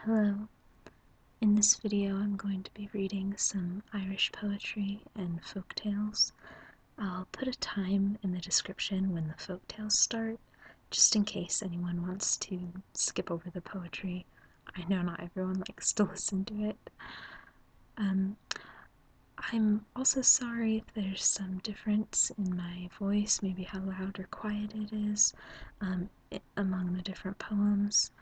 Hello. In this video I'm going to be reading some Irish poetry and folktales. I'll put a time in the description when the folktales start, just in case anyone wants to skip over the poetry. I know not everyone likes to listen to it. I'm also sorry if there's some difference in my voice, maybe how loud or quiet it is among the different poems.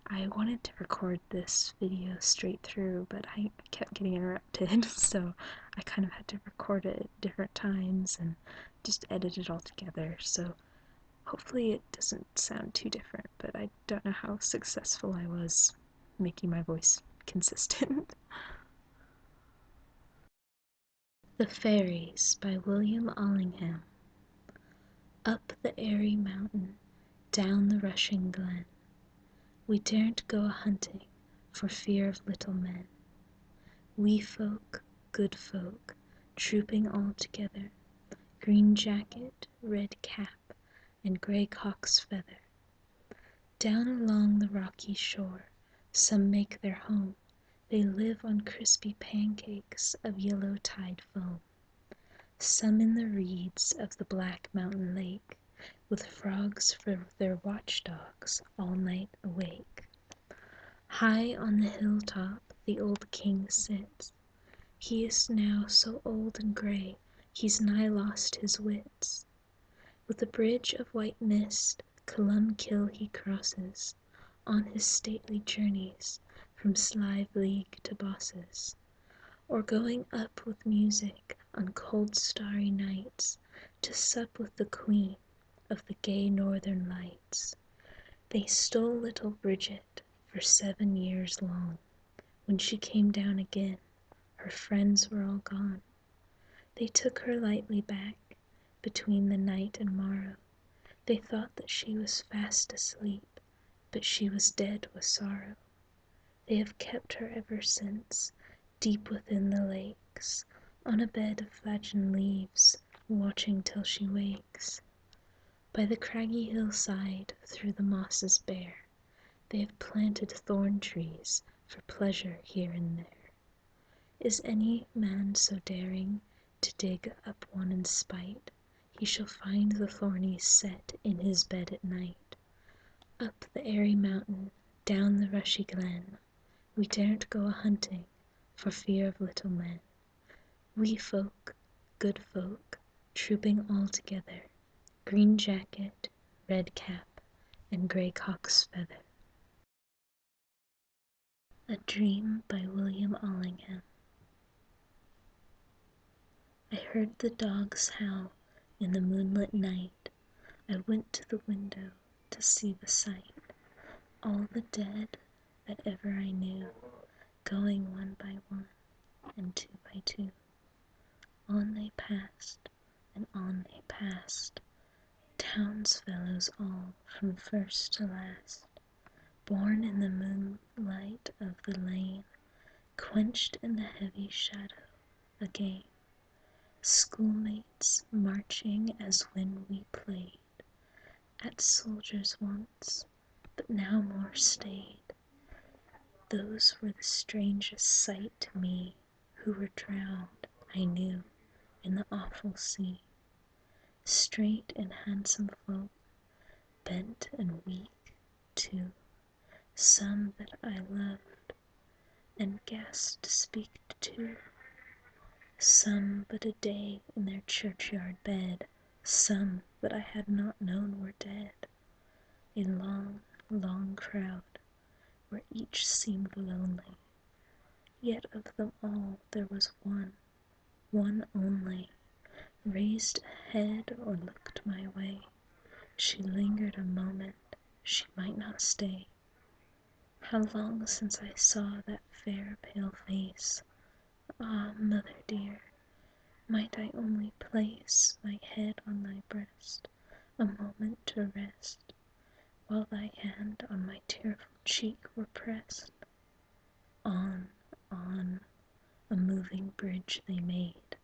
I wanted to record this video straight through, but I kept getting interrupted, so I kind of had to record it at different times and just edit it all together, so hopefully it doesn't sound too different, but I don't know how successful I was making my voice consistent. The Fairies by William Allingham. Up the airy mountain, down the rushing glen, we daren't go a-hunting for fear of little men. Wee folk, good folk, trooping all together, green jacket, red cap, and grey cock's feather. Down along the rocky shore some make their home. They live on crispy pancakes of yellow tide foam. Some in the reeds of the black mountain lake, with frogs for their watchdogs all night awake. High on the hilltop the old king sits. He is now so old and grey, he's nigh lost his wits. With a bridge of white mist Columkill he crosses, on his stately journeys from Sliveleague to Bosses, or going up with music on cold starry nights to sup with the queen of the gay northern lights. They stole little Bridget for 7 years long. When she came down again, her friends were all gone. They took her lightly back between the night and morrow. They thought that she was fast asleep, but she was dead with sorrow. They have kept her ever since, deep within the lakes, on a bed of flagon leaves, watching till she wakes. By the craggy hillside, through the mosses bare, they have planted thorn trees for pleasure here and there. Is any man so daring to dig up one in spite, he shall find the thornies set in his bed at night. Up the airy mountain, down the rushy glen, we daren't go a-hunting for fear of little men. Wee folk, good folk, trooping all together, green jacket, red cap, and grey cock's feather. A Dream by William Allingham. I heard the dogs howl in the moonlit night. I went to the window to see the sight. All the dead that ever I knew, going one by one and two by two. On they passed, and on they passed, townsfellows all from first to last, born in the moonlight of the lane, quenched in the heavy shadow again. Schoolmates marching as when we played at soldiers once, but now more staid. Those were the strangest sight to me, who were drowned, I knew, in the awful sea. Straight and handsome folk, bent and weak, too, some that I loved and guessed to speak to. Some but a day in their churchyard bed, some that I had not known were dead. A long, long crowd, where each seemed lonely. Yet of them all there was one only, raised a head or looked my way. She lingered a moment, she might not stay. How long since I saw that fair pale face! Ah, mother dear, might I only place my head on thy breast, a moment to rest, while thy hand on my tearful cheek were pressed. On, a moving bridge they made,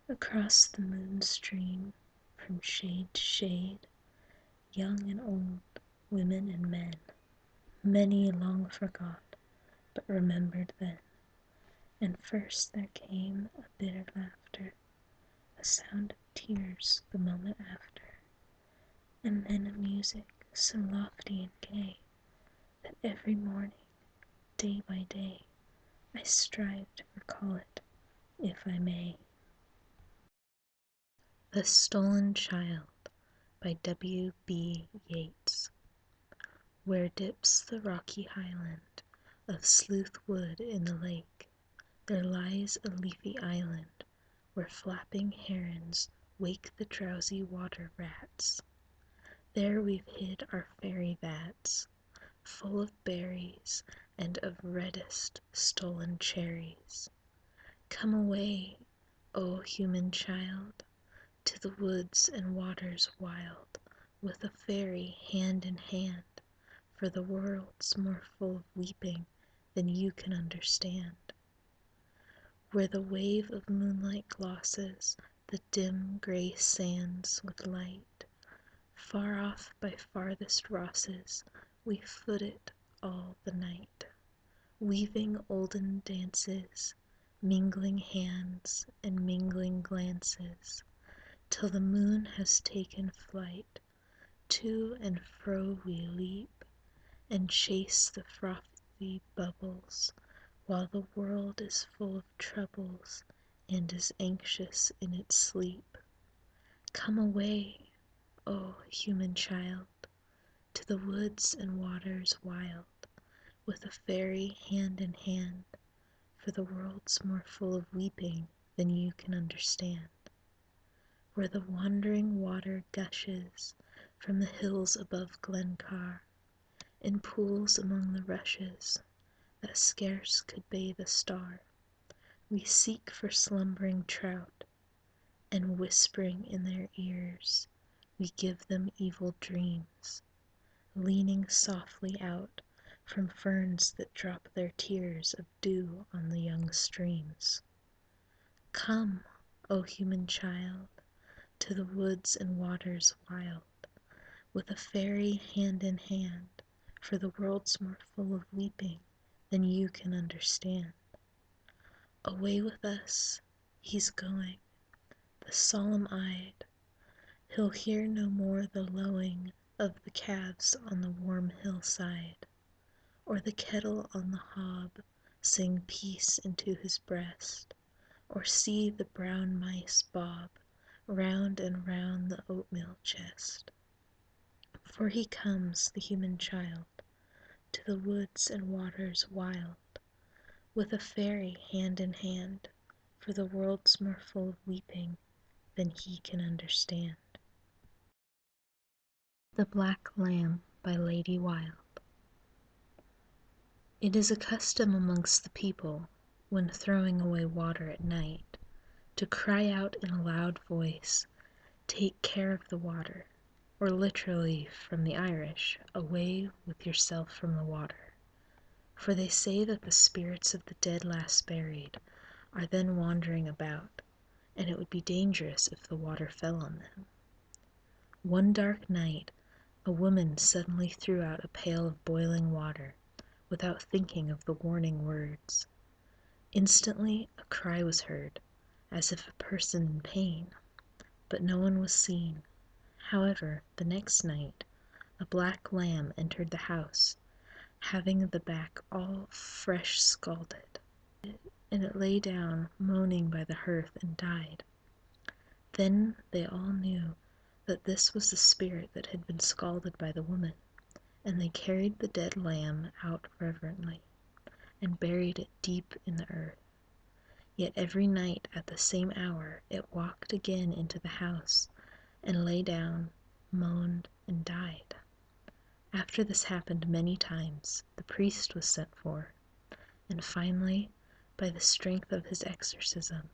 across the moon stream, from shade to shade, young and old, women and men, many long forgot, but remembered then. And first there came a bitter laughter, a sound of tears the moment after, and then a music so lofty and gay that every morning, day by day, I strive to recall it, if I may. The Stolen Child by W.B. Yeats. Where dips the rocky highland of Sleuth Wood in the lake, there lies a leafy island where flapping herons wake the drowsy water rats. There we've hid our fairy vats, full of berries and of reddest stolen cherries. Come away, O human child, to the woods and waters wild, with a fairy hand in hand, for the world's more full of weeping than you can understand. Where the wave of moonlight glosses the dim gray sands with light, far off by farthest Rosses we foot it all the night, weaving olden dances, mingling hands and mingling glances, till the moon has taken flight. To and fro we leap, and chase the frothy bubbles, while the world is full of troubles, and is anxious in its sleep. Come away, O human child, to the woods and waters wild, with a fairy hand in hand, for the world's more full of weeping than you can understand. Where the wandering water gushes from the hills above Glencar, in pools among the rushes that scarce could bathe a star, we seek for slumbering trout, and whispering in their ears, we give them evil dreams, leaning softly out from ferns that drop their tears of dew on the young streams. Come, O human child, to the woods and waters wild, with a fairy hand in hand, for the world's more full of weeping than you can understand. Away with us, he's going, the solemn-eyed. He'll hear no more the lowing of the calves on the warm hillside, or the kettle on the hob sing peace into his breast, or see the brown mice bob round and round the oatmeal chest. For he comes, the human child, to the woods and waters wild, with a fairy hand in hand, for the world's more full of weeping than he can understand. The Black Lamb by Lady Wilde. It is a custom amongst the people, when throwing away water at night, to cry out in a loud voice, "Take care of the water," or literally from the Irish, "Away with yourself from the water." For they say that the spirits of the dead last buried are then wandering about, and it would be dangerous if the water fell on them. One dark night a woman suddenly threw out a pail of boiling water, without thinking of the warning words. Instantly a cry was heard, as if a person in pain, but no one was seen. However, the next night a black lamb entered the house, having the back all fresh scalded, and it lay down moaning by the hearth and died. Then they all knew that this was the spirit that had been scalded by the woman, and they carried the dead lamb out reverently, and buried it deep in the earth. Yet every night at the same hour it walked again into the house, and lay down, moaned, and died. After this happened many times, the priest was sent for, and finally, by the strength of his exorcism,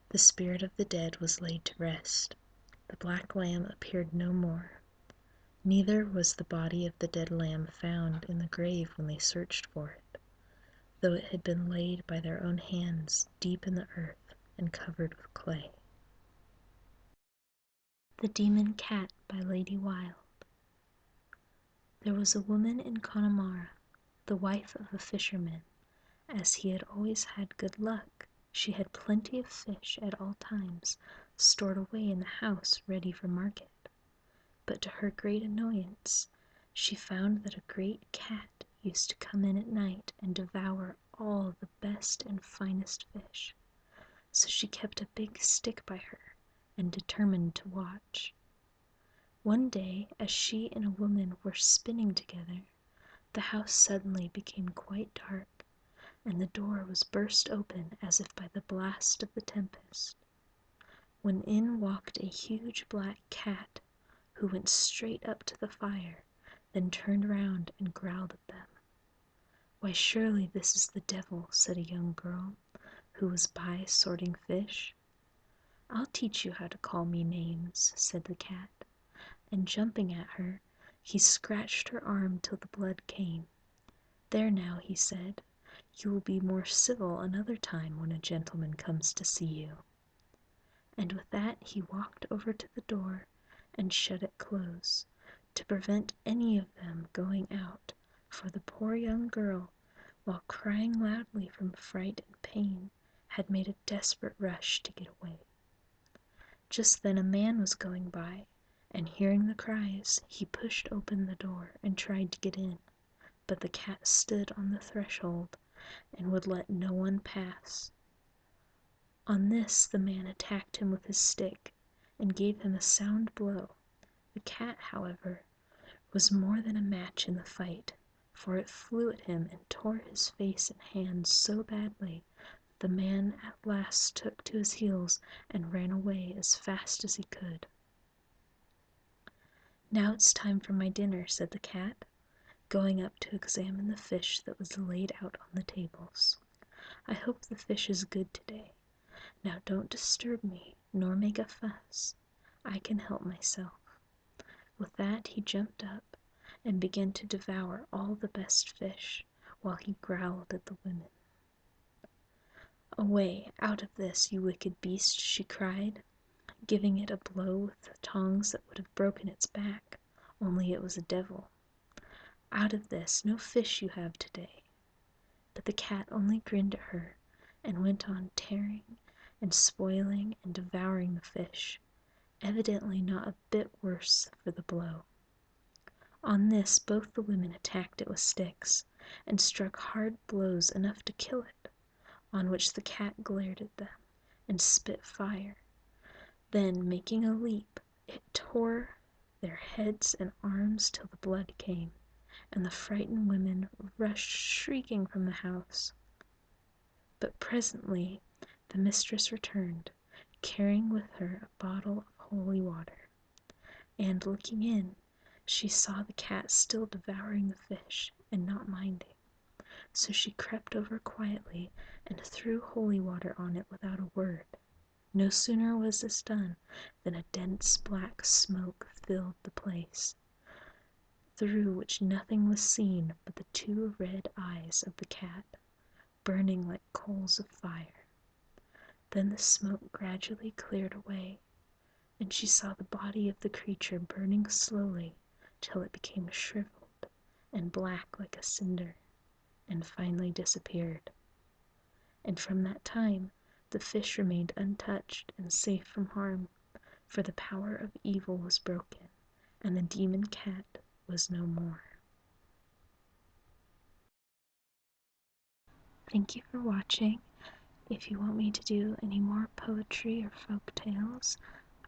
the spirit of the dead was laid to rest. The black lamb appeared no more. Neither was the body of the dead lamb found in the grave when they searched for it, though it had been laid by their own hands deep in the earth and covered with clay. The Demon Cat by Lady Wilde. There was a woman in Connemara, the wife of a fisherman, As he had always had good luck, she had plenty of fish at all times, stored away in the house ready for market. But to her great annoyance, she found that a great cat used to come in at night and devour all the best and finest fish. So she kept a big stick by her and determined to watch. One day, as she and a woman were spinning together, the house suddenly became quite dark, and the door was burst open as if by the blast of the tempest, when in walked a huge black cat, who went straight up to the fire, then turned round and growled at them. "Why, surely this is the devil," said a young girl, who was by sorting fish. "I'll teach you how to call me names," said the cat, and jumping at her, he scratched her arm till the blood came. "There now," he said, "you will be more civil another time when a gentleman comes to see you." And with that he walked over to the door and shut it close, to prevent any of them going out, for the poor young girl, while crying loudly from fright and pain, had made a desperate rush to get away. Just then a man was going by, and hearing the cries, he pushed open the door and tried to get in, but the cat stood on the threshold and would let no one pass. On this the man attacked him with his stick and gave him a sound blow. The cat, however, was more than a match in the fight, for it flew at him and tore his face and hands so badly that the man at last took to his heels and ran away as fast as he could. "Now it's time for my dinner," said the cat, going up to examine the fish that was laid out on the tables. "I hope the fish is good today. Now don't disturb me, nor make a fuss. I can help myself." With that he jumped up and began to devour all the best fish, while he growled at the women. "Away, out of this, you wicked beast," she cried, giving it a blow with the tongs that would have broken its back, only it was a devil. "Out of this, no fish you have today." But the cat only grinned at her, and went on tearing and spoiling and devouring the fish, evidently not a bit worse for the blow. On this both the women attacked it with sticks, and struck hard blows enough to kill it, on which the cat glared at them, and spit fire. Then, making a leap, it tore their heads and arms till the blood came, and the frightened women rushed shrieking from the house. But presently the mistress returned, carrying with her a bottle of holy water, and, looking in, she saw the cat still devouring the fish and not minding, so she crept over quietly and threw holy water on it without a word. No sooner was this done than a dense black smoke filled the place, through which nothing was seen but the two red eyes of the cat, burning like coals of fire. Then the smoke gradually cleared away, and she saw the body of the creature burning slowly till it became shriveled and black like a cinder, and finally disappeared. And from that time the fish remained untouched and safe from harm, for the power of evil was broken, and the demon cat was no more. Thank you for watching. If you want me to do any more poetry or folk tales,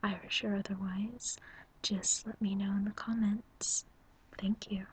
Irish or otherwise, just let me know in the comments. Thank you.